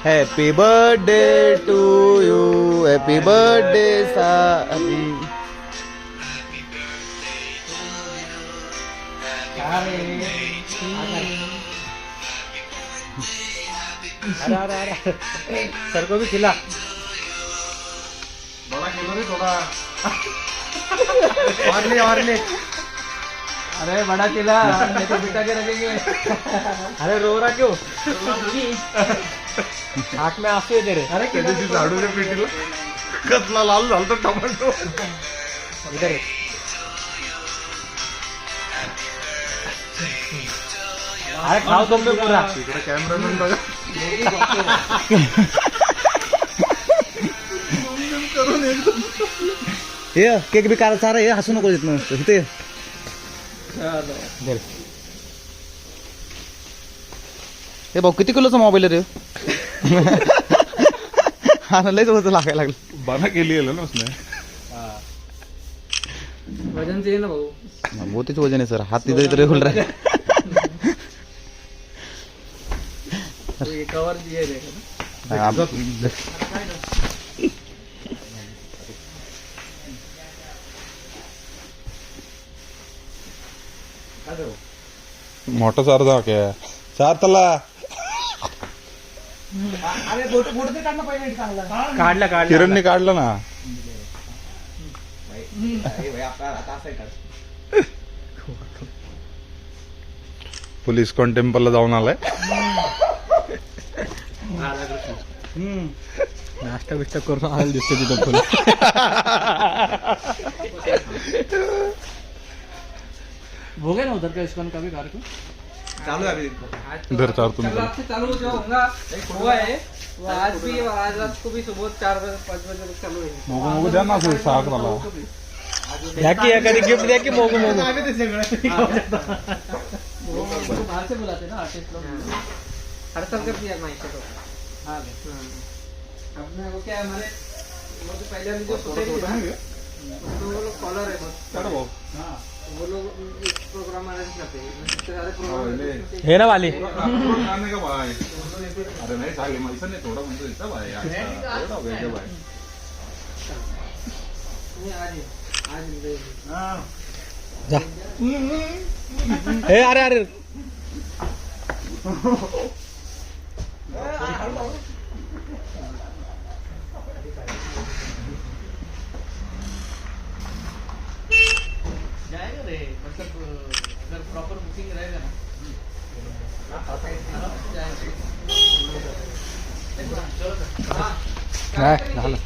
Happy birthday to you, happy birthday सारी. Sir को भी खिला. बड़ा खेलो रे थोड़ा. और ले. अरे बड़ा चिल्ला, नहीं तो बिठा के रखेंगे. अरे रो रहा क्यों? आँख में आंसू है तेरे. अरे त्या दिवशी झाडूच्या पेटीला कसला लाल झालता टोमॅटो. इधर है. अरे खाओ तुम भी पूरा. इकडे कॅमेरामॅन बघा. करून एकदम हे केक बी काढा चारा. हे हसू नको तिथनं इथे. हे भाऊ किती किलोचा मोबाईल आहे रे? हा ना, लयच वजन लागायला लागलं. बाना केली आहे ना उसने. वजन चाहिए ना भाऊ. बहुतेच वजन आहे सर. हात तिथे इथे रेगुल राहील. कवर दिए रे. मोठा चार जा क्या चार तला. काढला किरणने काढलं ना. पोलीस कॉन टेम्पलला जाऊन आलाय. नाश्ता बिष्टा करून आला दिसतो तिथं फुल. भोगे ना उधर का इसकॉन का भी कार्यक्रम चालू है अभी. धर चार तुम कल रात से चालू जो होगा हुआ है वो आज भी, आज रात को भी सुबह 4-5 बजे तक चालू है. मोगो मोगो द्या ना असं साखराला. या की एखादी गिफ्ट द्या की मोगो मोगो. बाहर से बुलाते ना आर्टिस्ट लोग. हर साल कर दिया माइक तो. हाँ अपने वो क्या है हमारे वो जो पहले जो सोसाइटी थी ना उसमें वो लोग कॉलर है बस. वो लोग एक प्रोग्राम अरेंज करते हैं. सबसे ज्यादा प्रोग्राम हे ना वाली. अरे नाही चालेल मला नाही थोडा म्हणतो इथं भाई आज वेगळं भाई. आज जा. हे अरे अरे जाएगा रे. मतलब अगर प्रॉपर बुकिंग रहेगा ना काय झालं.